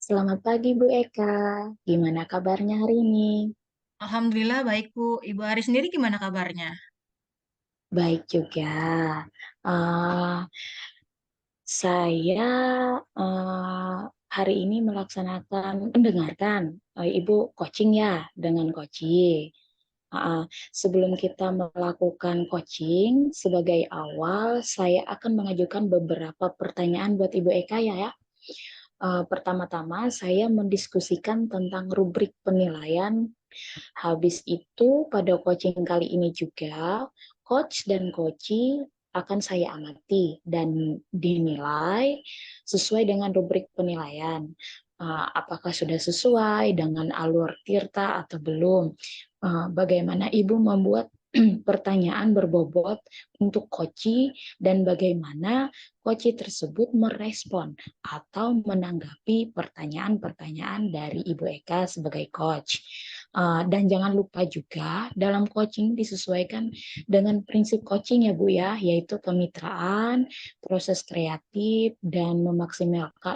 Selamat pagi Bu Eka, gimana kabarnya hari ini? Alhamdulillah baik Bu. Ibu Ari sendiri gimana kabarnya? Baik juga. Eh, saya hari ini mendengarkan Ibu coaching ya dengan coaching. Sebelum kita melakukan coaching, sebagai awal saya akan mengajukan beberapa pertanyaan buat Ibu Eka ya. Pertama-tama saya mendiskusikan tentang rubrik penilaian. Habis itu pada coaching kali ini juga, coach dan coachee akan saya amati dan dinilai sesuai dengan rubrik penilaian. Apakah sudah sesuai dengan alur Tirta atau belum? Bagaimana Ibu membuat pertanyaan berbobot untuk coachee dan bagaimana coachee tersebut merespon atau menanggapi pertanyaan-pertanyaan dari Ibu Eka sebagai coach. Dan jangan lupa juga dalam coaching disesuaikan dengan prinsip coaching ya Bu ya, yaitu kemitraan, proses kreatif, dan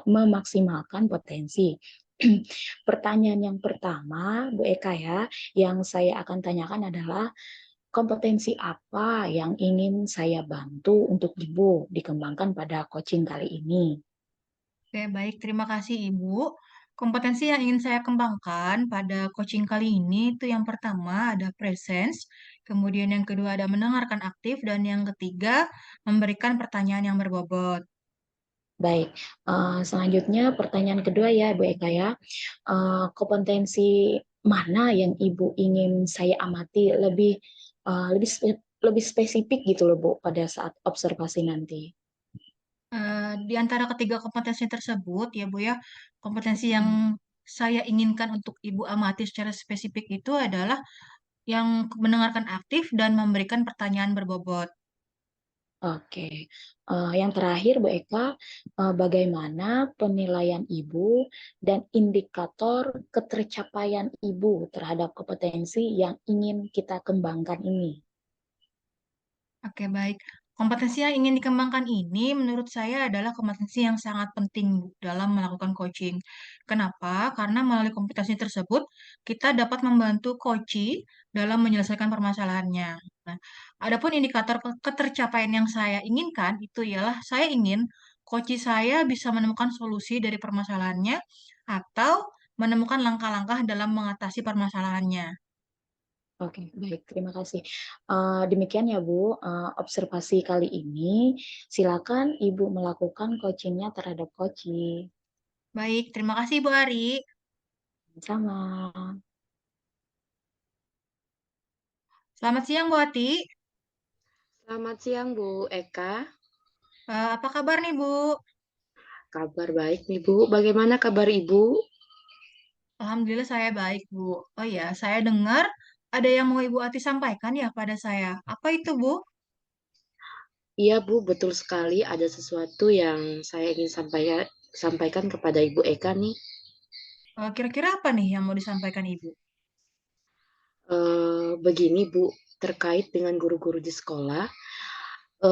memaksimalkan potensi. Pertanyaan yang pertama, Bu Eka ya, yang saya akan tanyakan adalah kompetensi apa yang ingin saya bantu untuk Ibu dikembangkan pada coaching kali ini? Oke, baik. Terima kasih Ibu. Kompetensi yang ingin saya kembangkan pada coaching kali ini itu yang pertama ada presence, kemudian yang kedua ada mendengarkan aktif, dan yang ketiga memberikan pertanyaan yang berbobot. Baik, selanjutnya pertanyaan kedua ya Bu Eka ya. Kompetensi mana yang Ibu ingin saya amati lebih spesifik gitu loh Bu pada saat observasi nanti. Di antara ketiga kompetensi tersebut ya Bu ya, kompetensi yang saya inginkan untuk Ibu amati secara spesifik itu adalah yang mendengarkan aktif dan memberikan pertanyaan berbobot. Oke, yang terakhir Bu Eka, bagaimana penilaian Ibu dan indikator ketercapaian Ibu terhadap kompetensi yang ingin kita kembangkan ini? Oke, baik. Kompetensi yang ingin dikembangkan ini menurut saya adalah kompetensi yang sangat penting Bu, dalam melakukan coaching. Kenapa? Karena melalui kompetensi tersebut, kita dapat membantu coachee dalam menyelesaikan permasalahannya. Nah, adapun indikator ketercapaian yang saya inginkan itu ialah saya ingin coachee saya bisa menemukan solusi dari permasalahannya atau menemukan langkah-langkah dalam mengatasi permasalahannya. Oke, baik. Terima kasih. Demikian ya, Bu, observasi kali ini. Silakan Ibu melakukan coachingnya terhadap coaching. Baik, terima kasih Bu Ari. Sama. Selamat siang Bu Ati. Selamat siang Bu Eka, Apa kabar nih Bu? kabar baik nih Bu. Bagaimana kabar Ibu? Alhamdulillah saya baik Bu. Oh ya, saya dengar ada yang mau Ibu Ati sampaikan ya pada saya. Apa itu Bu? Iya Bu, betul sekali ada sesuatu yang saya ingin sampaikan kepada Ibu Eka nih. Kira-kira apa nih yang mau disampaikan Ibu? Begini Bu, terkait dengan guru-guru di sekolah,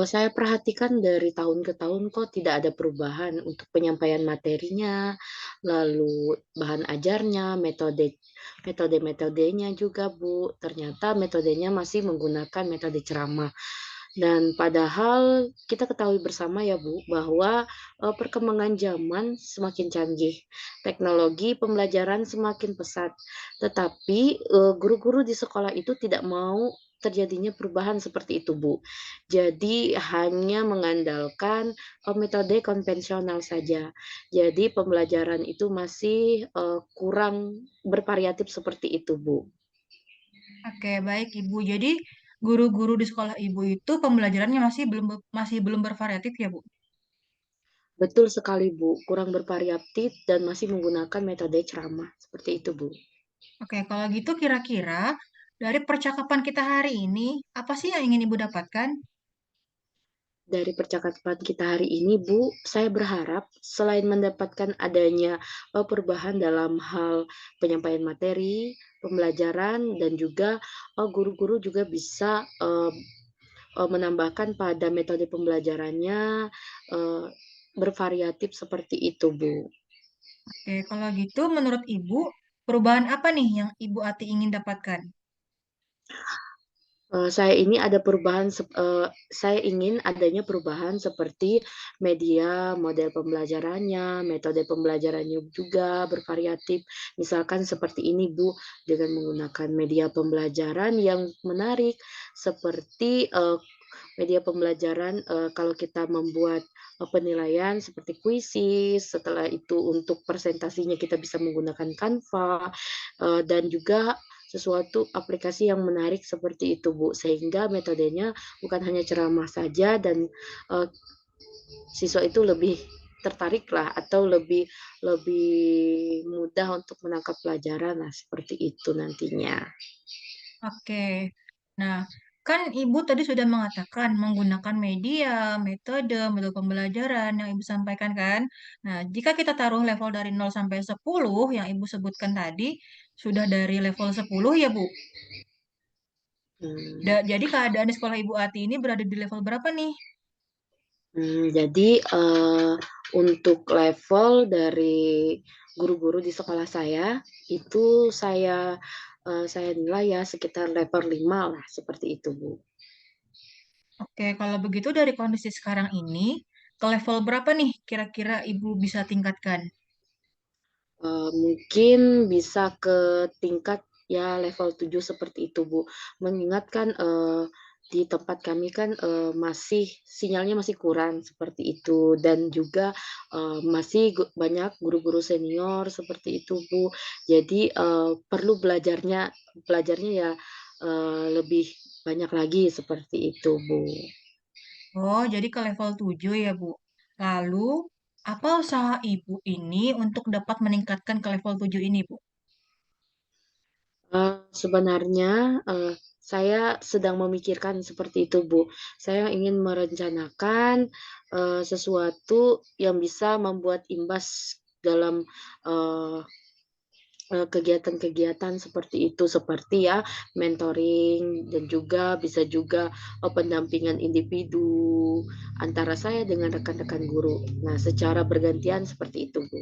saya perhatikan dari tahun ke tahun kok tidak ada perubahan untuk penyampaian materinya, lalu bahan ajarnya, metodenya juga Bu. Ternyata metodenya masih menggunakan metode ceramah. Dan padahal kita ketahui bersama ya Bu, bahwa perkembangan zaman semakin canggih, teknologi pembelajaran semakin pesat, tetapi guru-guru di sekolah itu tidak mau terjadinya perubahan seperti itu Bu. Jadi hanya mengandalkan metode konvensional saja. Jadi pembelajaran itu masih kurang bervariatif seperti itu Bu. Oke, baik Ibu. Jadi guru-guru di sekolah Ibu itu pembelajarannya masih belum bervariatif ya Bu? Betul sekali Bu, kurang bervariatif dan masih menggunakan metode ceramah, seperti itu Bu. Oke, kalau gitu kira-kira dari percakapan kita hari ini, apa sih yang ingin Ibu dapatkan? Dari percakapan kita hari ini Bu, saya berharap selain mendapatkan adanya perubahan dalam hal penyampaian materi, pembelajaran, dan juga guru-guru juga bisa menambahkan pada metode pembelajarannya, eee, bervariatif seperti itu Bu. Oke, kalau gitu menurut Ibu, perubahan apa nih yang Ibu Ati ingin dapatkan? Saya ingin adanya perubahan seperti media, model pembelajarannya, metode pembelajarannya juga bervariatif. Misalkan seperti ini, Bu, dengan menggunakan media pembelajaran yang menarik seperti media pembelajaran kalau kita membuat penilaian seperti kuisis, setelah itu untuk presentasinya kita bisa menggunakan Canva, dan juga sesuatu aplikasi yang menarik seperti itu, Bu. Sehingga metodenya bukan hanya ceramah saja dan uh, siswa itu lebih tertariklah atau lebih lebih mudah untuk menangkap pelajaran. Nah, seperti itu nantinya. Oke, nah kan Ibu tadi sudah mengatakan menggunakan media, metode pembelajaran yang Ibu sampaikan kan. Nah, jika kita taruh level dari 0 sampai 10 yang Ibu sebutkan tadi, sudah dari level 10 ya Bu. Hmm. Jadi keadaan di sekolah Ibu Ati ini berada di level berapa nih? Jadi, untuk level dari guru-guru di sekolah saya, itu saya nilai ya sekitar level 5 lah, seperti itu, Bu. Oke, kalau begitu dari kondisi sekarang ini, ke level berapa nih kira-kira Ibu bisa tingkatkan? Mungkin bisa ke tingkat ya level 7 seperti itu, Bu. Mengingat kan, di tempat kami kan, masih sinyalnya masih kurang seperti itu dan juga, masih banyak guru-guru senior seperti itu, Bu. Jadi, perlu belajarnya ya, lebih banyak lagi seperti itu, Bu. Oh, jadi ke level 7 ya, Bu. Lalu, apa usaha Ibu ini untuk dapat meningkatkan ke level 7 ini, Bu? Sebenarnya, saya sedang memikirkan seperti itu, Bu. Saya ingin merencanakan, sesuatu yang bisa membuat imbas dalam, eee kegiatan-kegiatan seperti itu, seperti ya mentoring dan juga bisa juga, pendampingan individu antara saya dengan rekan-rekan guru. Nah, secara bergantian seperti itu, Bu.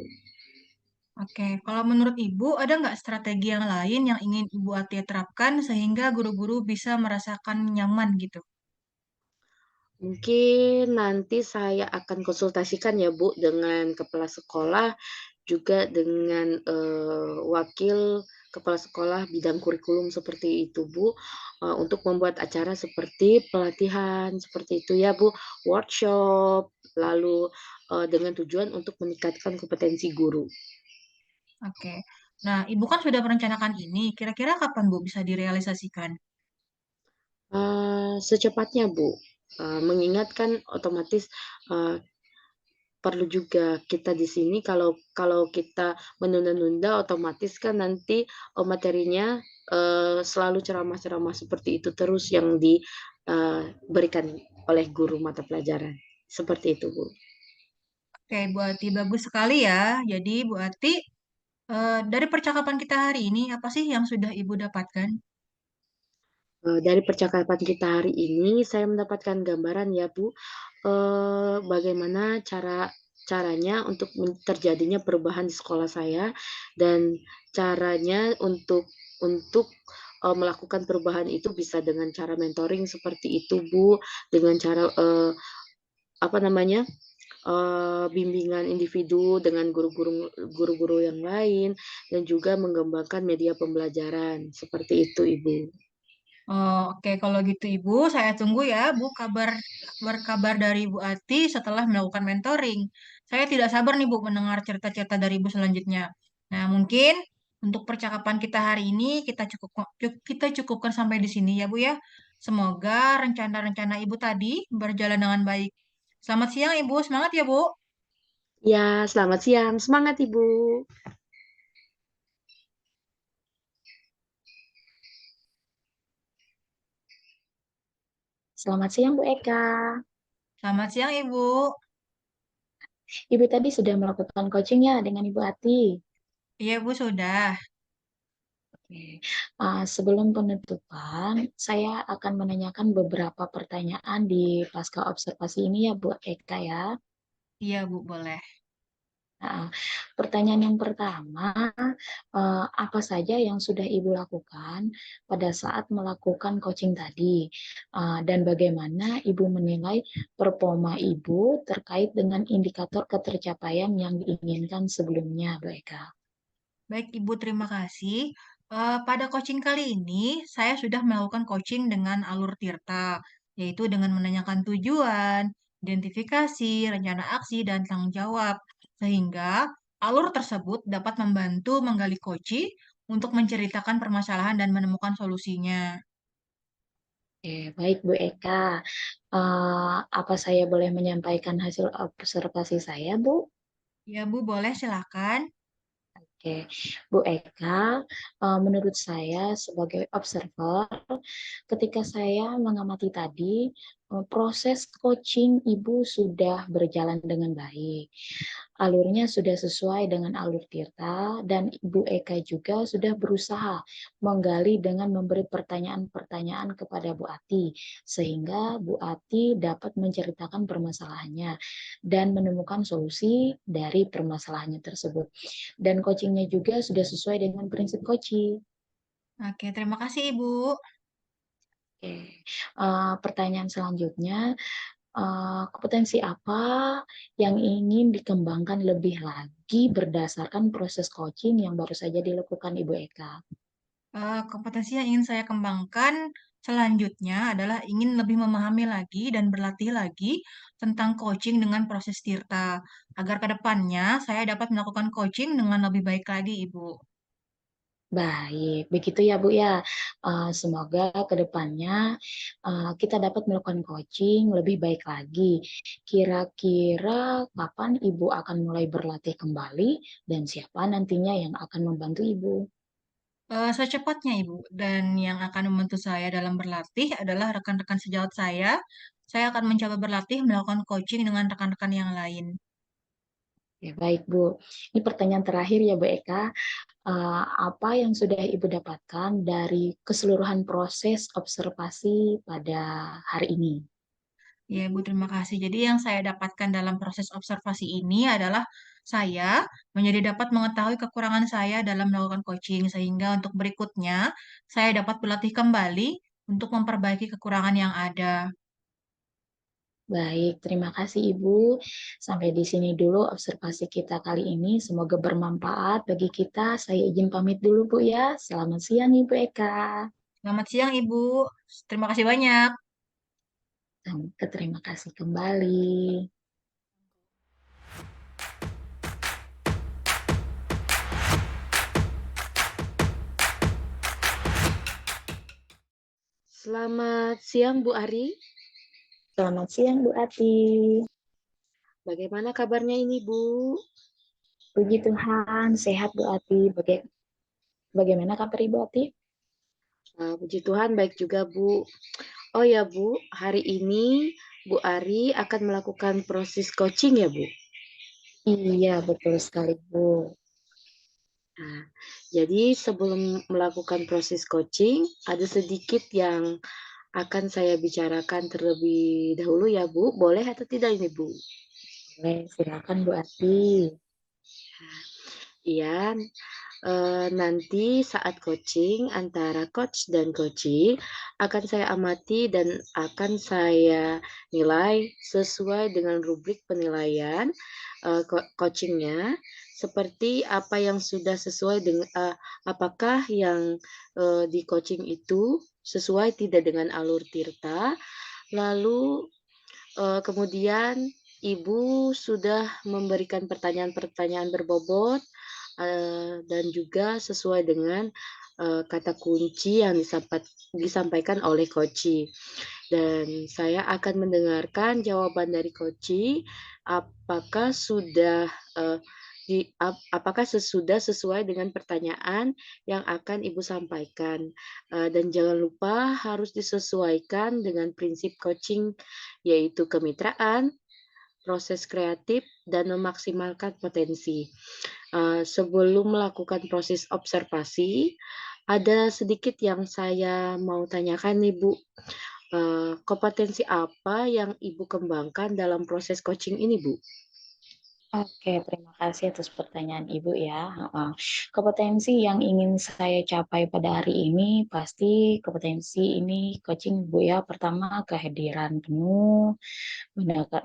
Oke, kalau menurut Ibu, ada nggak strategi yang lain yang ingin Ibu Atia terapkan sehingga guru-guru bisa merasakan nyaman gitu? Mungkin nanti saya akan konsultasikan ya, Bu, dengan kepala sekolah, juga dengan, wakil kepala sekolah bidang kurikulum seperti itu, Bu, untuk membuat acara seperti pelatihan, seperti itu ya, Bu, workshop, lalu, dengan tujuan untuk meningkatkan kompetensi guru. Oke. Nah, Ibu kan sudah merencanakan ini. Kira-kira kapan, Bu, bisa direalisasikan? Secepatnya, Bu, mengingat kan otomatis, eee perlu juga kita di sini kalau kalau kita menunda-nunda otomatis kan nanti, materinya, selalu ceramah-ceramah seperti itu terus yang berikan oleh guru mata pelajaran, seperti itu, Bu. Oke, Bu Ati, bagus sekali ya. Jadi, Bu Ati, dari percakapan kita hari ini, apa sih yang sudah Ibu dapatkan? Dari percakapan kita hari ini saya mendapatkan gambaran ya, Bu, bagaimana caranya untuk terjadinya perubahan di sekolah saya dan caranya untuk, melakukan perubahan itu bisa dengan cara mentoring seperti itu, Bu, dengan cara, apa namanya, bimbingan individu dengan guru-guru yang lain dan juga mengembangkan media pembelajaran, seperti itu, Ibu. Oh, oke, kalau gitu Ibu, saya tunggu ya, Bu, kabar dari Bu Ati setelah melakukan mentoring. Saya tidak sabar nih, Bu, mendengar cerita-cerita dari Ibu selanjutnya. Nah, mungkin untuk percakapan kita hari ini kita cukupkan sampai di sini ya, Bu ya. Semoga rencana-rencana Ibu tadi berjalan dengan baik. Selamat siang, Ibu. Semangat ya, Bu. Ya, selamat siang. Semangat, Ibu. Selamat siang, Bu Eka. Selamat siang, Ibu. Ibu tadi sudah melakukan coaching ya dengan Ibu Ati. Iya, Bu, sudah. Oke. Sebelum penutupan, saya akan menanyakan beberapa pertanyaan di pasca observasi ini ya, Bu Eka ya. Iya, Bu, boleh. Nah, pertanyaan yang pertama, apa saja yang sudah Ibu lakukan pada saat melakukan coaching tadi? Dan bagaimana Ibu menilai performa Ibu terkait dengan indikator ketercapaian yang diinginkan sebelumnya, Bu Eka? Baik, Ibu, terima kasih. Pada coaching kali ini, saya sudah melakukan coaching dengan alur Tirta, yaitu dengan menanyakan tujuan, identifikasi, rencana aksi, dan tanggung jawab. Sehingga alur tersebut dapat membantu menggali coaching untuk menceritakan permasalahan dan menemukan solusinya. Oke, baik Bu Eka. Apa saya boleh menyampaikan hasil observasi saya, Bu? Ya, Bu, boleh silakan. Oke, Bu Eka, menurut saya sebagai observer, ketika saya mengamati tadi, proses coaching Ibu sudah berjalan dengan baik. Alurnya sudah sesuai dengan alur Tirta, dan Ibu Eka juga sudah berusaha menggali dengan memberi pertanyaan-pertanyaan kepada Bu Ati, sehingga Bu Ati dapat menceritakan permasalahannya dan menemukan solusi dari permasalahannya tersebut. Dan coachingnya juga sudah sesuai dengan prinsip coaching. Oke, terima kasih, Ibu. Oke. Pertanyaan selanjutnya, kompetensi apa yang ingin dikembangkan lebih lagi berdasarkan proses coaching yang baru saja dilakukan Ibu Eka? Kompetensi yang ingin saya kembangkan selanjutnya adalah ingin lebih memahami lagi dan berlatih lagi tentang coaching dengan proses Tirta, agar ke depannya saya dapat melakukan coaching dengan lebih baik lagi, Ibu. Baik, begitu ya Bu ya. Semoga ke depannya kita dapat melakukan coaching lebih baik lagi. Kira-kira kapan Ibu akan mulai berlatih kembali dan siapa nantinya yang akan membantu Ibu? Secepatnya, Ibu. Dan yang akan membantu saya dalam berlatih adalah rekan-rekan sejawat saya. Saya akan mencoba berlatih melakukan coaching dengan rekan-rekan yang lain. Ya, baik Bu. Ini pertanyaan terakhir ya Bu Eka. Apa yang sudah Ibu dapatkan dari keseluruhan proses observasi pada hari ini? Ya, Ibu, terima kasih. Jadi yang saya dapatkan dalam proses observasi ini adalah saya menjadi dapat mengetahui kekurangan saya dalam melakukan coaching, sehingga untuk berikutnya saya dapat berlatih kembali untuk memperbaiki kekurangan yang ada. Baik, terima kasih Ibu. Sampai di sini dulu observasi kita kali ini. Semoga bermanfaat bagi kita. Saya izin pamit dulu Bu ya. Selamat siang Ibu Eka. Selamat siang, Ibu. Terima kasih banyak. Terima kasih kembali. Selamat siang Bu Ari. Selamat siang Bu Ati. Bagaimana kabarnya ini Bu? Puji Tuhan, sehat Bu Ati. Bagaimana kabar Ibu Ati? Puji Tuhan baik juga Bu. Oh ya Bu, hari ini Bu Ari akan melakukan proses coaching ya Bu? Iya, betul sekali Bu. Nah, jadi sebelum melakukan proses coaching, ada sedikit yang akan saya bicarakan terlebih dahulu ya Bu. Boleh atau tidak ini Bu? Boleh, silakan Bu Ati. Iya, nanti saat coaching antara coach dan coaching akan saya amati dan akan saya nilai sesuai dengan rubrik penilaian coachingnya, seperti apa yang sudah sesuai dengan apakah yang di coaching itu sesuai tidak dengan alur Tirta, lalu kemudian Ibu sudah memberikan pertanyaan-pertanyaan berbobot dan juga sesuai dengan kata kunci yang disampaikan oleh coach. Dan saya akan mendengarkan jawaban dari coach, apakah sudah apakah sudah sesuai dengan pertanyaan yang akan Ibu sampaikan. Dan jangan lupa harus disesuaikan dengan prinsip coaching, yaitu kemitraan, proses kreatif, dan memaksimalkan potensi. Sebelum melakukan proses observasi, ada sedikit yang saya mau tanyakan nih Bu. Kompetensi apa yang Ibu kembangkan dalam proses coaching ini Bu? Oke, terima kasih atas pertanyaan Ibu ya. Heeh. Kompetensi yang ingin saya capai pada hari ini pasti kompetensi ini coaching Bu ya. Pertama, kehadiran penuh,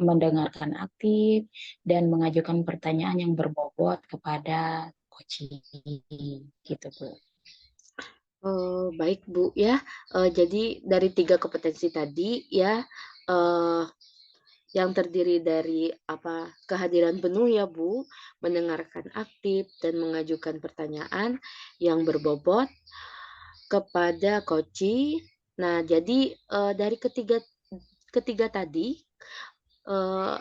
mendengarkan aktif, dan mengajukan pertanyaan yang berbobot kepada coaching. Gitu Bu. Baik Bu ya, jadi dari 3 kompetensi tadi ya, eee, yang terdiri dari kehadiran penuh ya Bu, mendengarkan aktif dan mengajukan pertanyaan yang berbobot kepada coaching. Nah jadi, dari ketiga ketiga tadi, eee,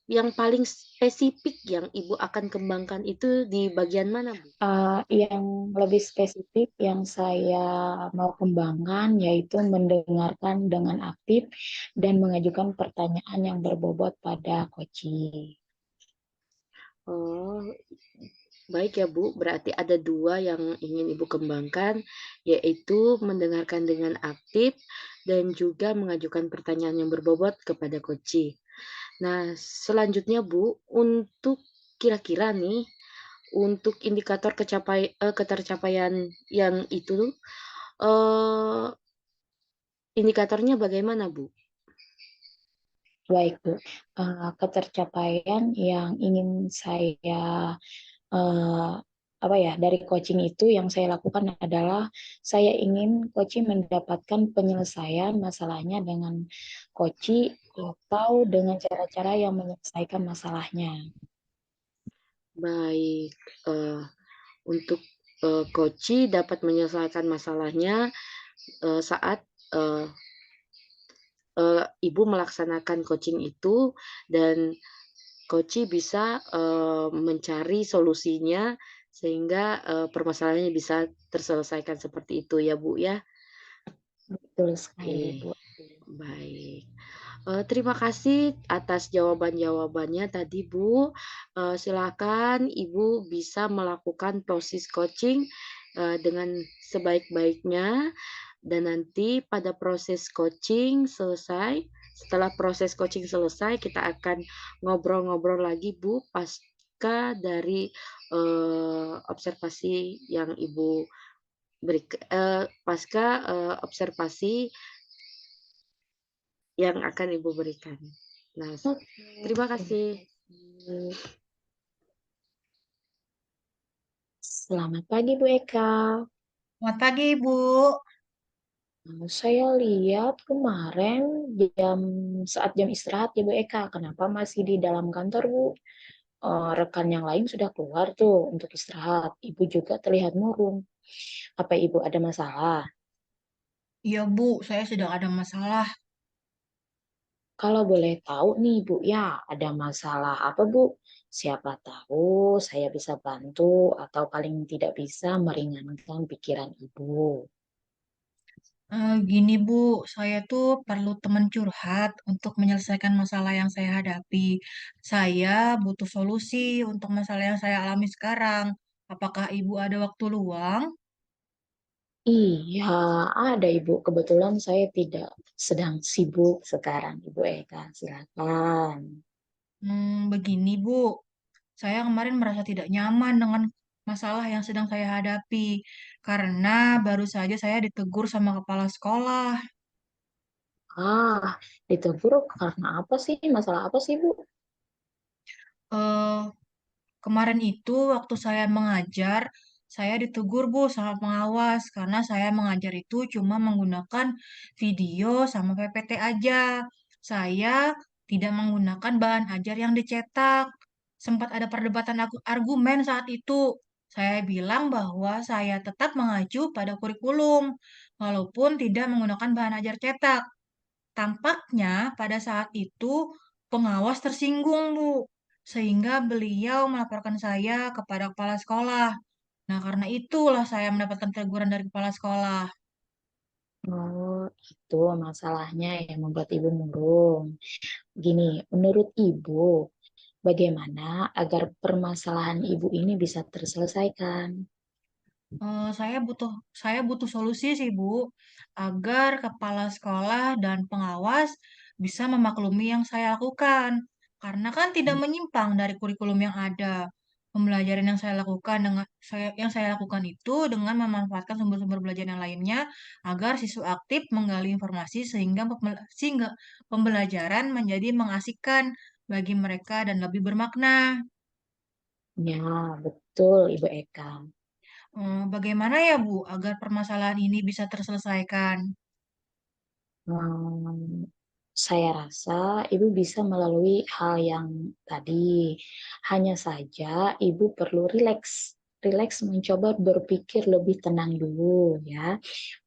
yang paling spesifik yang Ibu akan kembangkan itu di bagian mana Bu? Yang lebih spesifik yang saya mau kembangkan yaitu mendengarkan dengan aktif dan mengajukan pertanyaan yang berbobot pada coaching. Oh, baik ya Bu, berarti ada 2 yang ingin Ibu kembangkan, yaitu mendengarkan dengan aktif dan juga mengajukan pertanyaan yang berbobot kepada coaching. Nah, selanjutnya Bu, untuk kira-kira nih, untuk indikator ketercapaian yang itu, eee, indikatornya bagaimana Bu? Baik, Bu. Ketercapaian yang ingin saya eh, apa ya dari coaching itu yang saya lakukan adalah saya ingin coaching mendapatkan penyelesaian masalahnya dengan coaching atau dengan cara-cara yang menyelesaikan masalahnya. Baik, untuk, coaching dapat menyelesaikan masalahnya, saat, eee Ibu melaksanakan coaching itu dan coaching bisa, mencari solusinya sehingga, permasalahannya bisa terselesaikan seperti itu ya, Bu, ya? Betul sekali, Oke, Bu. baik. Terima kasih atas jawaban-jawabannya tadi, Bu. Silakan Ibu bisa melakukan proses coaching, dengan sebaik-baiknya dan nanti pada proses coaching selesai setelah proses coaching selesai, kita akan ngobrol-ngobrol lagi, Bu, pasca dari, observasi yang Ibu pasca, observasi yang akan Ibu berikan. Nah, Oke, terima terima kasih. kasih. Selamat pagi, Bu Eka. Selamat pagi, Ibu. Saya lihat kemarin jam saat jam istirahat ya Bu Eka, kenapa masih di dalam kantor Bu? Rekan yang lain sudah keluar tuh untuk istirahat. Ibu juga terlihat murung. Apa Ibu ada masalah? Iya, Bu, saya sedang ada masalah. Kalau boleh tahu nih Bu, ya ada masalah apa Bu? Siapa tahu saya bisa bantu atau paling tidak bisa meringankan pikiran Ibu. Gini, Bu, saya tuh perlu teman curhat untuk menyelesaikan masalah yang saya hadapi. Saya butuh solusi untuk masalah yang saya alami sekarang. Apakah Ibu ada waktu luang? Iya, ada Ibu. Kebetulan saya tidak sedang sibuk sekarang, Ibu Eka. Silakan. Begini, Bu. Saya kemarin merasa tidak nyaman dengan masalah yang sedang saya hadapi karena baru saja saya ditegur sama kepala sekolah. Ah, ditegur karena apa sih? Masalah apa sih, Bu? Eh, Kemarin itu waktu saya mengajar, saya ditegur Bu sama pengawas karena saya mengajar itu cuma menggunakan video sama PPT aja. Saya tidak menggunakan bahan ajar yang dicetak. Sempat ada perdebatan argumen saat itu. Saya bilang bahwa saya tetap mengacu pada kurikulum, walaupun tidak menggunakan bahan ajar cetak. Tampaknya pada saat itu pengawas tersinggung, Bu, sehingga beliau melaporkan saya kepada kepala sekolah. Nah, karena itulah saya mendapatkan teguran dari kepala sekolah. Oh, itu masalahnya yang membuat Ibu murung. Gini, menurut Ibu, bagaimana agar permasalahan Ibu ini bisa terselesaikan? Saya butuh solusi sih, Bu, agar kepala sekolah dan pengawas bisa memaklumi yang saya lakukan. karena kan tidak menyimpang dari kurikulum yang ada. Pembelajaran yang saya lakukan itu dengan memanfaatkan sumber-sumber belajar yang lainnya agar siswa aktif menggali informasi sehingga pembelajaran menjadi mengasihkan bagi mereka dan lebih bermakna. Ya, betul Ibu Eka. Bagaimana ya Bu agar permasalahan ini bisa terselesaikan? Hmm, saya rasa Ibu bisa melalui hal yang tadi. Hanya saja Ibu perlu rileks. Rileks mencoba berpikir lebih tenang dulu ya.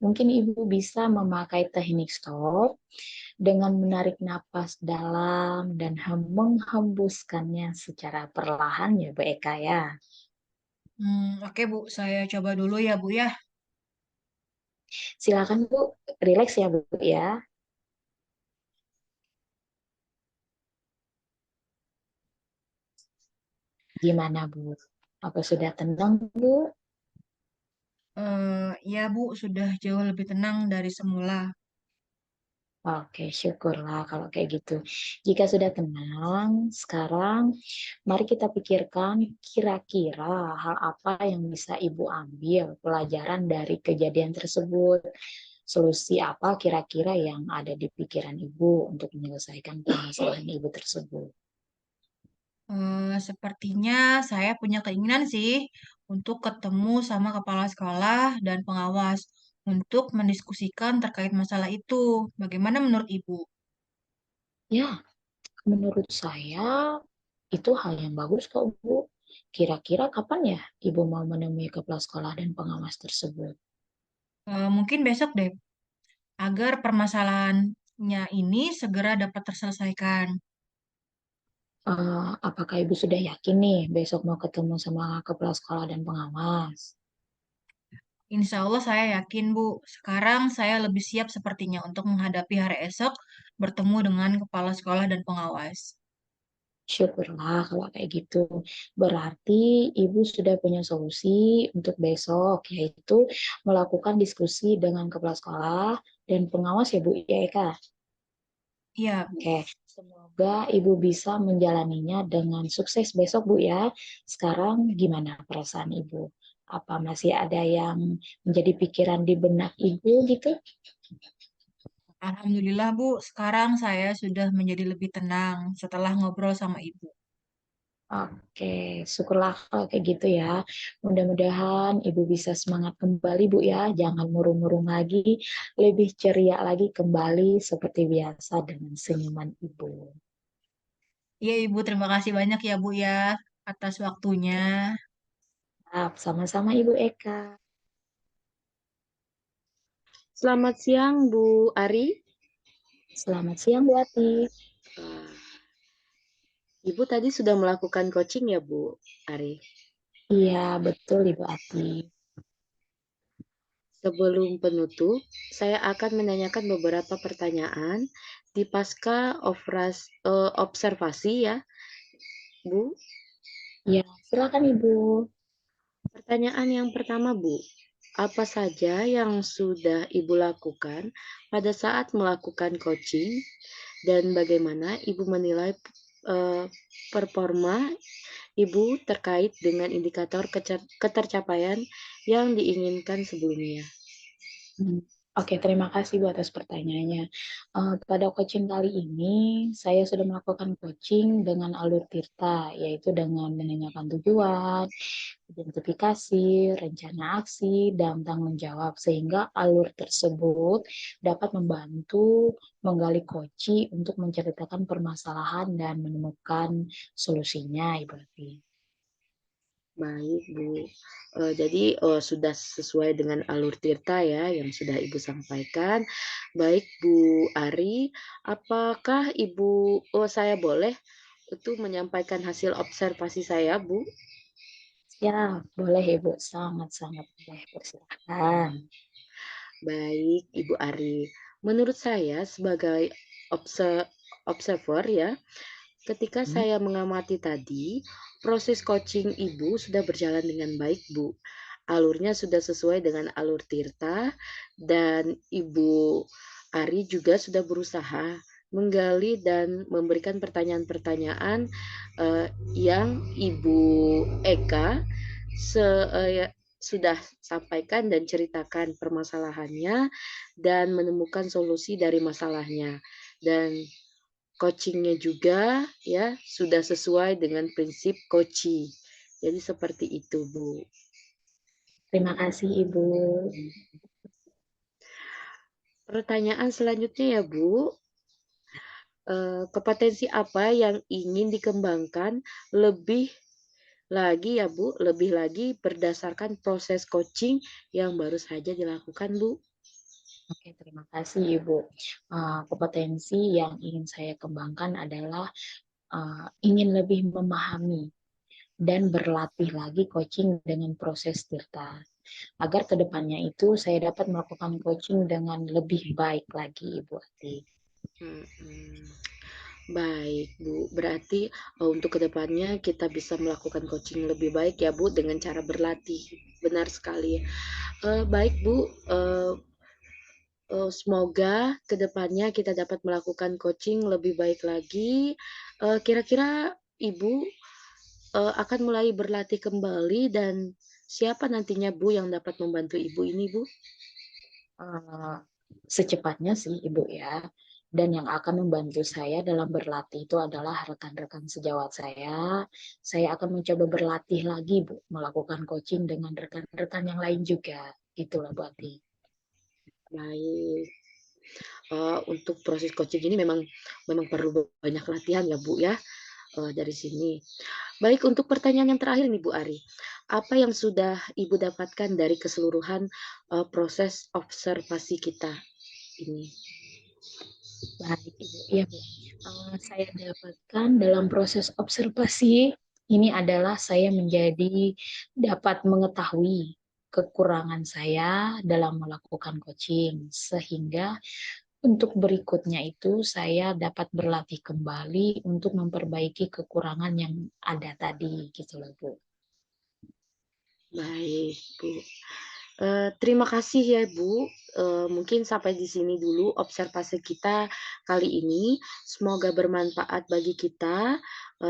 Mungkin Ibu bisa memakai teknik stop dengan menarik napas dalam dan menghembuskannya secara perlahan ya Bu Eka ya. Oke Bu, saya coba dulu ya Bu ya. Silakan Bu, rileks ya Bu ya. Gimana Bu? Apa sudah tenang Bu? Ya Bu, sudah jauh lebih tenang dari semula. Oke, syukurlah kalau kayak gitu. Jika sudah tenang, sekarang mari kita pikirkan kira-kira hal apa yang bisa Ibu ambil pelajaran dari kejadian tersebut. Solusi apa kira-kira yang ada di pikiran Ibu untuk menyelesaikan permasalahan Ibu tersebut? Sepertinya saya punya keinginan sih untuk ketemu sama kepala sekolah dan pengawas untuk mendiskusikan terkait masalah itu. Bagaimana menurut Ibu? Ya, menurut saya itu hal yang bagus kok, Bu. Kira-kira kapan ya Ibu mau menemui kepala sekolah dan pengawas tersebut? Mungkin besok deh, agar permasalahannya ini segera dapat terselesaikan. Apakah Ibu sudah yakin nih besok mau ketemu sama kepala sekolah dan pengawas? Insya Allah saya yakin, Bu. Sekarang saya lebih siap sepertinya untuk menghadapi hari esok bertemu dengan kepala sekolah dan pengawas. Syukurlah kalau kayak gitu. Berarti Ibu sudah punya solusi untuk besok, yaitu melakukan diskusi dengan kepala sekolah dan pengawas ya Bu ya Eka. Iya, Bu. Oke, semoga Ibu bisa menjalaninya dengan sukses besok Bu ya. Sekarang gimana perasaan Ibu? Apa masih ada yang menjadi pikiran di benak Ibu gitu? Alhamdulillah, Bu. Sekarang saya sudah menjadi lebih tenang setelah ngobrol sama Ibu. Oke, syukurlah kalau kayak gitu ya. Mudah-mudahan Ibu bisa semangat kembali, Bu ya. Jangan murung-murung lagi, lebih ceria lagi kembali seperti biasa dengan senyuman Ibu. Iya, Ibu. Terima kasih banyak ya, Bu ya, atas waktunya. Sama-sama Ibu Eka. Selamat siang, Bu Ari. Selamat siang, Bu Ati. Ah, Ibu tadi sudah melakukan coaching ya, Bu Ari? Iya, betul Ibu Ati. Sebelum penutup, saya akan menanyakan beberapa pertanyaan di pasca observasi ya, Bu. Ya, silakan Ibu. Pertanyaan yang pertama, Bu. Apa saja yang sudah Ibu lakukan pada saat melakukan coaching dan bagaimana Ibu menilai eh, performa Ibu terkait dengan indikator ketercapaian yang diinginkan sebelumnya? Hmm, Oke, terima kasih Bu atas pertanyaannya. Pada coaching kali ini, saya sudah melakukan coaching dengan alur Tirta, yaitu dengan menanyakan tujuan, identifikasi, rencana aksi, dan tanggung jawab, sehingga alur tersebut dapat membantu menggali koci untuk menceritakan permasalahan dan menemukan solusinya, Ibu Ati. Baik, Bu. Jadi sudah sesuai dengan alur Tirta ya yang sudah Ibu sampaikan. Baik, Bu Ari, apakah saya boleh itu menyampaikan hasil observasi saya, Bu? Ya, boleh Ibu, sangat-sangat boleh, persilahkan. Baik, Ibu Ari. Menurut saya sebagai observer ya, ketika Hmm. saya mengamati tadi, proses coaching Ibu sudah berjalan dengan baik, Bu. Alurnya sudah sesuai dengan alur Tirta dan Ibu Ari juga sudah berusaha menggali dan memberikan pertanyaan-pertanyaan yang Ibu Eka sudah sampaikan dan ceritakan permasalahannya dan menemukan solusi dari masalahnya. Dan coachingnya juga ya sudah sesuai dengan prinsip coaching. Jadi seperti itu, Bu. Terima kasih Ibu. Pertanyaan selanjutnya ya, Bu. Kompetensi apa yang ingin dikembangkan lebih lagi ya, Bu, lebih lagi berdasarkan proses coaching yang baru saja dilakukan, Bu? Oke, terima kasih Ibu. Kompetensi yang ingin saya kembangkan adalah ingin lebih memahami dan berlatih lagi coaching dengan proses tirta. Agar kedepannya itu saya dapat melakukan coaching dengan lebih baik lagi, Ibu Ati. Baik, Bu. Berarti untuk kedepannya kita bisa melakukan coaching lebih baik ya, Bu, dengan cara berlatih. Benar sekali. Baik, Bu. Semoga kedepannya kita dapat melakukan coaching lebih baik lagi. Kira-kira Ibu akan mulai berlatih kembali dan siapa nantinya, Bu, yang dapat membantu Ibu ini, Bu? Secepatnya sih Ibu ya. Dan yang akan membantu saya dalam berlatih itu adalah rekan-rekan sejawat saya. Saya akan mencoba berlatih lagi Bu, melakukan coaching dengan rekan-rekan yang lain juga. Itulah Bu Ati. Baik. Untuk proses coaching ini memang perlu banyak latihan ya, Bu, ya, dari sini. Baik, untuk pertanyaan yang terakhir nih, Bu Ari. Apa yang sudah Ibu dapatkan dari keseluruhan proses observasi kita ini? Baik Ibu. Iya Bu. Saya dapatkan dalam proses observasi ini adalah saya menjadi dapat mengetahui kekurangan saya dalam melakukan coaching sehingga untuk berikutnya itu saya dapat berlatih kembali untuk memperbaiki kekurangan yang ada tadi gitu loh Bu. Baik, Bu. Terima kasih ya, Bu. Mungkin sampai di sini dulu observasi kita kali ini. Semoga bermanfaat bagi kita.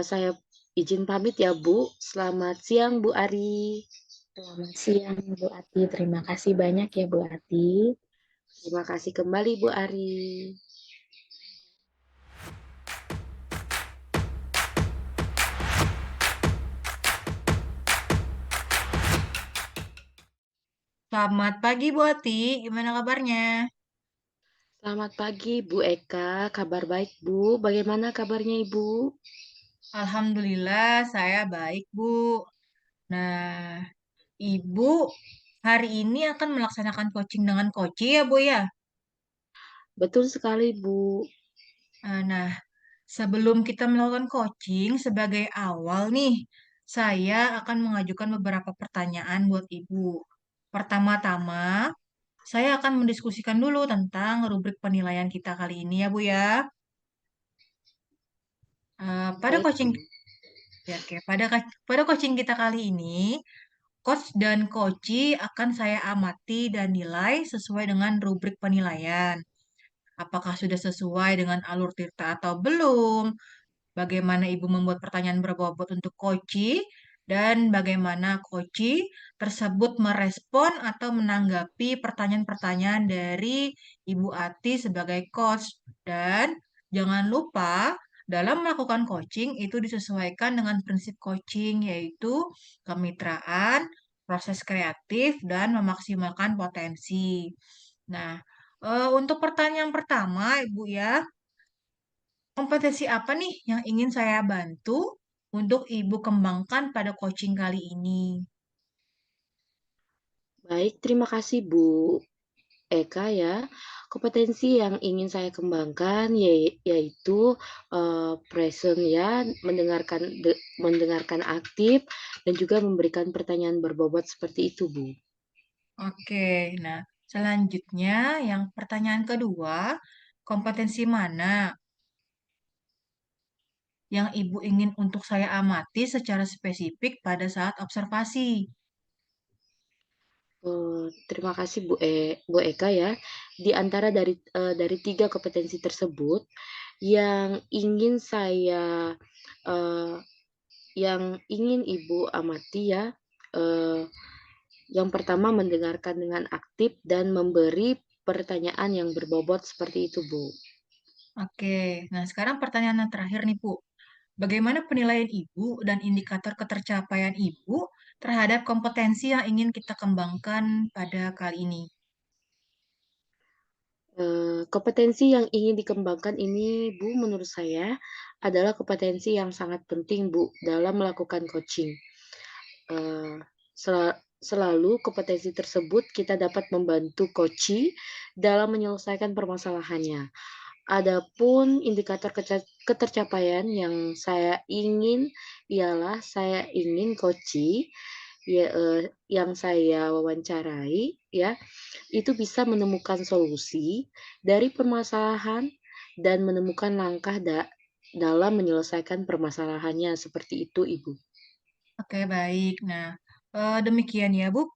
Saya izin pamit ya, Bu. Selamat siang, Bu Ari. Selamat siang Bu Ati. Terima kasih banyak ya Bu Ati. Terima kasih kembali, Bu Ari. Selamat pagi Bu Ati, gimana kabarnya? Selamat pagi, Bu Eka. Kabar baik, Bu. Bagaimana kabarnya Ibu? Alhamdulillah saya baik Bu. Nah, Ibu hari ini akan melaksanakan coaching dengan Koci ya Bu ya? Betul sekali, Bu. Nah, sebelum kita melakukan coaching sebagai awal nih, saya akan mengajukan beberapa pertanyaan buat Ibu. Pertama-tama, saya akan mendiskusikan dulu tentang rubrik penilaian kita kali ini ya Bu ya. Pada Baik, coaching Bu. ya, oke. Pada coaching kita kali ini, coach dan coachee akan saya amati dan nilai sesuai dengan rubrik penilaian. Apakah sudah sesuai dengan alur tirta atau belum? Bagaimana Ibu membuat pertanyaan berbobot untuk coachee dan bagaimana coachee tersebut merespon atau menanggapi pertanyaan-pertanyaan dari Ibu Ati sebagai coach. Dan jangan lupa dalam melakukan coaching itu disesuaikan dengan prinsip coaching yaitu kemitraan, proses kreatif, dan memaksimalkan potensi. Nah, untuk pertanyaan pertama, Ibu ya, kompetensi apa nih yang ingin saya bantu untuk Ibu kembangkan pada coaching kali ini? Baik, terima kasih Bu Eka ya. Kompetensi yang ingin saya kembangkan yaitu present ya, mendengarkan aktif dan juga memberikan pertanyaan berbobot seperti itu, Bu. Oke, nah selanjutnya yang pertanyaan kedua, kompetensi mana yang Ibu ingin untuk saya amati secara spesifik pada saat observasi? Terima kasih Bu Eka ya. Di antara dari 3 kompetensi tersebut, yang ingin saya eee, yang ingin Ibu amati ya, eee, yang pertama mendengarkan dengan aktif dan memberi pertanyaan yang berbobot seperti itu, Bu. Oke, nah sekarang pertanyaan yang terakhir nih, Bu. Bagaimana penilaian Ibu dan indikator ketercapaian Ibu terhadap kompetensi yang ingin kita kembangkan pada kali ini? Kompetensi yang ingin dikembangkan ini, Bu, menurut saya adalah kompetensi yang sangat penting, Bu, dalam melakukan coaching. Eee, selalu kompetensi tersebut kita dapat membantu coachee dalam menyelesaikan permasalahannya. Adapun indikator ketercapaian yang saya ingin ialah saya ingin coachee yang saya wawancarai ya, itu bisa menemukan solusi dari permasalahan dan menemukan langkah dalam menyelesaikan permasalahannya, seperti itu, Ibu. Oke, baik. Nah, demikian ya, Bu,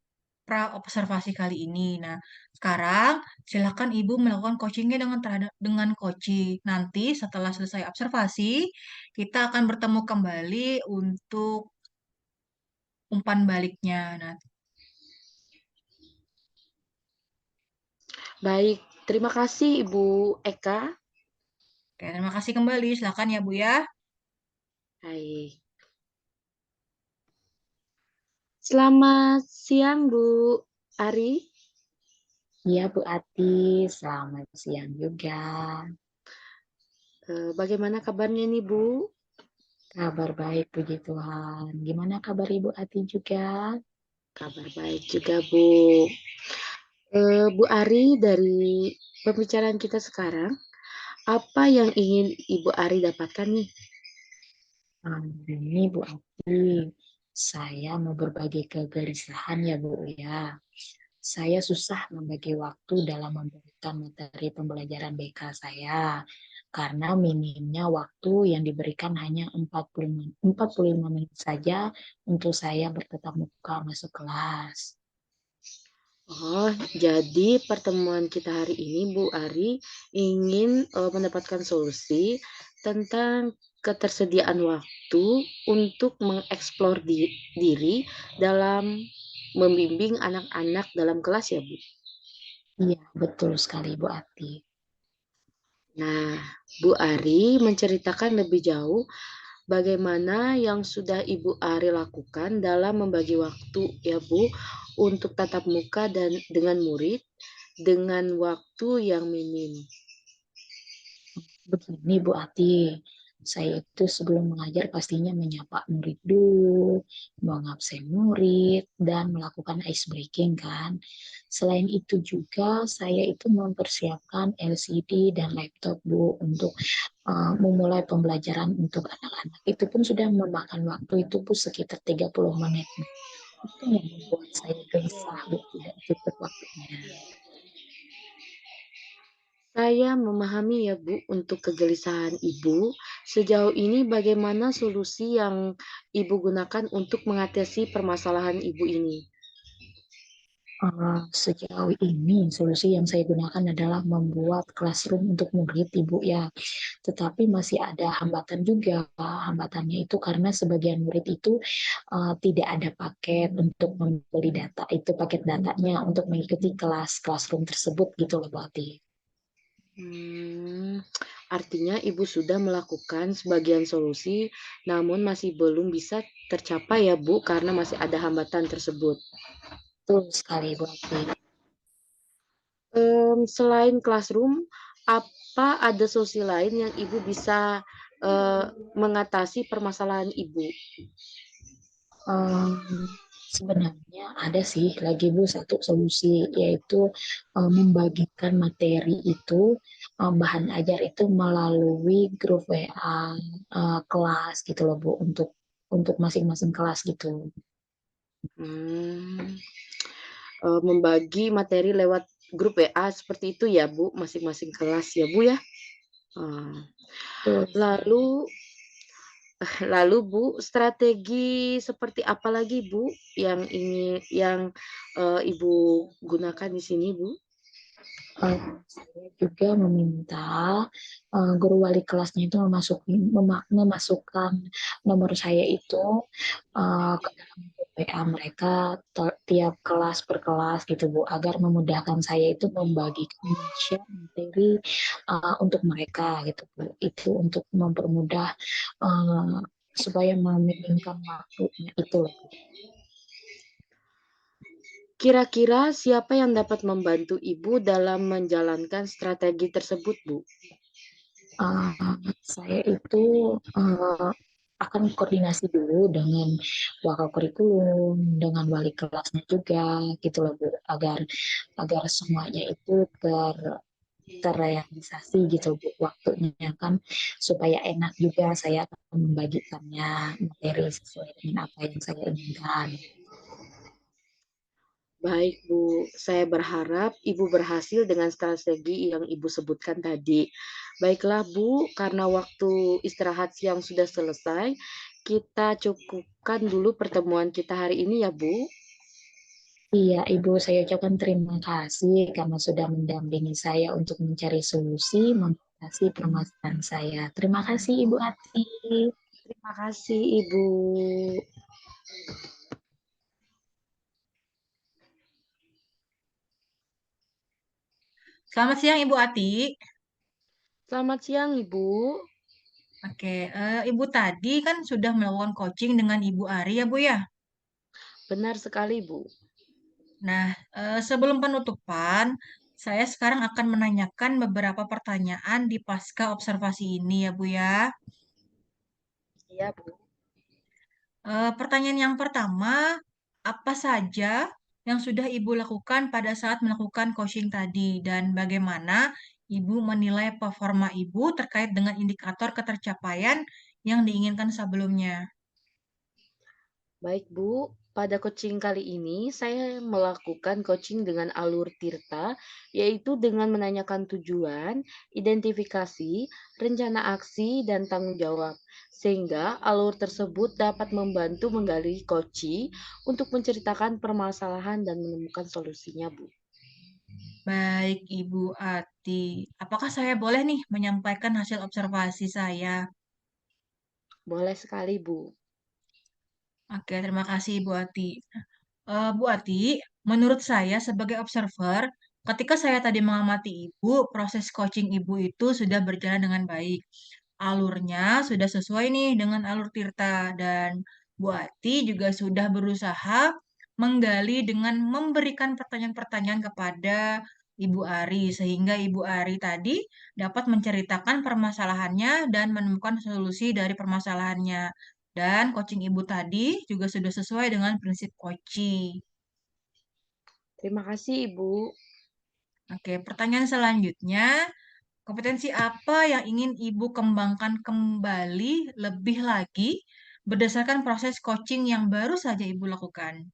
pra-observasi kali ini. Nah, sekarang silakan Ibu melakukan coachingnya dengan coaching. Nanti setelah selesai observasi, kita akan bertemu kembali untuk umpan baliknya. Nah, Baik, terima kasih Ibu Eka. oke, terima kasih kembali. Silakan ya, Bu ya. Baik. Selamat siang Bu Ari. Iya Bu Ati, selamat siang juga. Bagaimana kabarnya nih Bu? Kabar baik puji Tuhan. Gimana kabar Ibu Ati juga? Kabar baik juga Bu. Bu Ari, dari pembicaraan kita sekarang, apa yang ingin Ibu Ari dapatkan nih? Ini Bu Ati, saya mau berbagi kegelisahan ya Bu ya. Saya susah membagi waktu dalam memberikan materi pembelajaran BK saya karena minimnya waktu yang diberikan hanya 45 menit saja untuk saya bertatap muka masuk kelas. Oh, jadi pertemuan kita hari ini Bu Ari ingin mendapatkan solusi tentang ketersediaan waktu untuk mengeksplor diri dalam membimbing anak-anak dalam kelas ya Bu? Iya, betul sekali Bu Ati. Nah, Bu Ari menceritakan lebih jauh bagaimana yang sudah Ibu Ari lakukan dalam membagi waktu ya Bu untuk tatap muka dan dengan murid dengan waktu yang minim. Begini Bu Ati, saya itu sebelum mengajar pastinya menyapa murid dulu, mengabsen murid, dan melakukan ice breaking kan. Selain itu juga saya itu mempersiapkan LCD dan laptop Bu untuk memulai pembelajaran untuk anak-anak. Itu pun sudah memakan waktu itu pun sekitar 30 menit. Itu yang membuat saya gelisah Bu, tidak cukup waktunya. Saya memahami ya Bu untuk kegelisahan Ibu. Sejauh ini bagaimana solusi yang Ibu gunakan untuk mengatasi permasalahan Ibu ini? Sejauh ini solusi yang saya gunakan adalah membuat classroom untuk murid Ibu ya. Tetapi masih ada hambatan juga. Hambatannya itu karena sebagian murid itu tidak ada paket untuk membeli data. Itu paket datanya untuk mengikuti kelas classroom tersebut gitu loh Bu Ati. Hmm, artinya Ibu sudah melakukan sebagian solusi, namun masih belum bisa tercapai ya Bu, karena masih ada hambatan tersebut. Betul sekali Bu Ati. Selain classroom, apa ada solusi lain yang Ibu bisa mengatasi permasalahan Ibu? Um, Sebenarnya ada sih lagi Bu satu solusi yaitu membagikan materi itu bahan ajar itu melalui grup WA kelas gitu loh Bu untuk masing-masing kelas gitu. Hmm, membagi materi lewat grup WA seperti itu ya Bu, masing-masing kelas ya Bu ya? Eee, Betul sekali. lalu lalu Bu, strategi seperti apa lagi Bu yang Ibu gunakan di sini Bu? Saya juga meminta guru wali kelasnya itu memasukkan nomor saya itu ke dalam grup WA mereka tiap kelas per kelas gitu Bu, agar memudahkan saya itu membagikan share materi untuk mereka gitu Bu. Itu untuk mempermudah uh, supaya meminimkan waktunya itu loh. Kira-kira siapa yang dapat membantu Ibu dalam menjalankan strategi tersebut, Bu? Saya itu akan koordinasi dulu dengan wakil kurikulum, dengan wali kelasnya juga, gitu loh Bu, agar agar semuanya itu terrealisasi gitu Bu waktunya kan, supaya enak juga saya akan membagikannya materi sesuai dengan apa yang saya inginkan. Baik, Bu. Saya berharap Ibu berhasil dengan strategi yang Ibu sebutkan tadi. Baiklah, Bu, karena waktu istirahat siang sudah selesai, kita cukupkan dulu pertemuan kita hari ini ya, Bu. Iya, Ibu, saya ucapkan terima kasih karena sudah mendampingi saya untuk mencari solusi mengatasi permasalahan saya. Terima kasih, Ibu Ati. Terima kasih, Ibu. Selamat siang Ibu Ati. Selamat siang, Ibu. Oke, Ibu tadi kan sudah melakukan coaching dengan Ibu Ari ya Bu ya. Benar sekali, Bu. Nah, sebelum penutupan, saya sekarang akan menanyakan beberapa pertanyaan di pasca observasi ini ya Bu ya. Iya, Bu. Pertanyaan yang pertama, apa saja yang sudah Ibu lakukan pada saat melakukan coaching tadi dan bagaimana Ibu menilai performa Ibu terkait dengan indikator ketercapaian yang diinginkan sebelumnya? Baik, Bu. Pada coaching kali ini, saya melakukan coaching dengan alur Tirta, yaitu dengan menanyakan tujuan, identifikasi, rencana aksi, dan tanggung jawab. Sehingga alur tersebut dapat membantu menggali coaching untuk menceritakan permasalahan dan menemukan solusinya, Bu. Baik, Ibu Ati. Apakah saya boleh nih menyampaikan hasil observasi saya? Boleh sekali, Bu. Oke, terima kasih Ibu Ati. Bu Ati, menurut saya sebagai observer, ketika saya tadi mengamati Ibu, proses coaching Ibu itu sudah berjalan dengan baik. Alurnya sudah sesuai nih dengan alur Tirta dan Bu Ati juga sudah berusaha menggali dengan memberikan pertanyaan-pertanyaan kepada Ibu Ari sehingga Ibu Ari tadi dapat menceritakan permasalahannya dan menemukan solusi dari permasalahannya. Dan coaching Ibu tadi juga sudah sesuai dengan prinsip coaching. Terima kasih, Ibu. Oke, pertanyaan selanjutnya, kompetensi apa yang ingin Ibu kembangkan kembali lebih lagi berdasarkan proses coaching yang baru saja Ibu lakukan?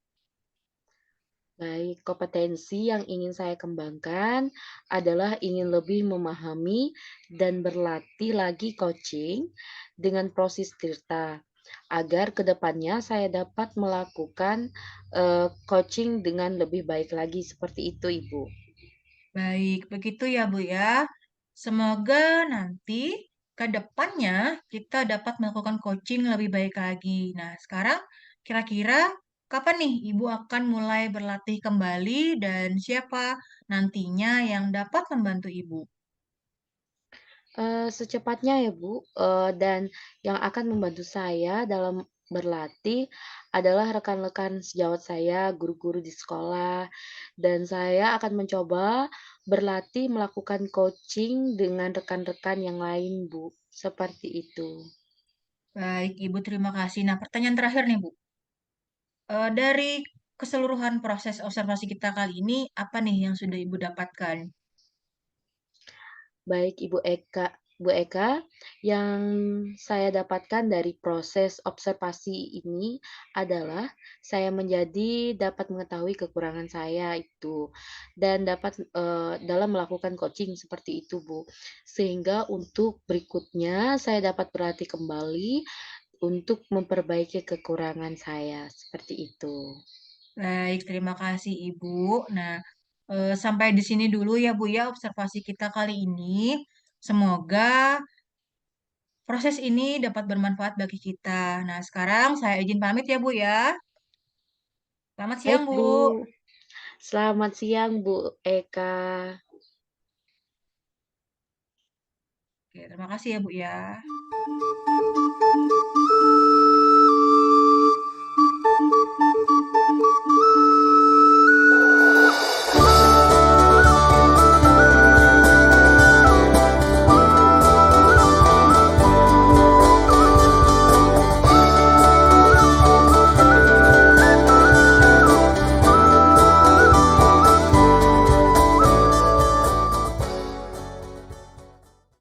Baik, kompetensi yang ingin saya kembangkan adalah ingin lebih memahami dan berlatih lagi coaching dengan proses Tirta, agar kedepannya saya dapat melakukan coaching dengan lebih baik lagi seperti itu, Ibu. Baik, begitu ya Bu ya. Semoga nanti ke depannya kita dapat melakukan coaching lebih baik lagi. Nah, sekarang kira-kira kapan nih Ibu akan mulai berlatih kembali dan siapa nantinya yang dapat membantu Ibu? Secepatnya ya, Bu, dan yang akan membantu saya dalam berlatih adalah rekan-rekan sejawat saya, guru-guru di sekolah, dan saya akan mencoba berlatih melakukan coaching dengan rekan-rekan yang lain, Bu, seperti itu. Baik, Ibu, terima kasih. Nah, pertanyaan terakhir nih, Bu. Dari keseluruhan proses observasi kita kali ini, apa nih yang sudah Ibu dapatkan? Baik Bu Eka, yang saya dapatkan dari proses observasi ini adalah saya menjadi dapat mengetahui kekurangan saya itu dan dapat, dalam melakukan coaching seperti itu, Bu. Sehingga untuk berikutnya saya dapat berlatih kembali untuk memperbaiki kekurangan saya, seperti itu. Baik, terima kasih, Ibu. Nah, Sampai di sini dulu ya Bu ya observasi kita kali ini. Semoga proses ini dapat bermanfaat bagi kita. Nah, sekarang saya izin pamit ya Bu ya. Selamat siang Baik, Bu. Bu. Selamat siang, Bu Eka. Oke, terima kasih ya Bu ya.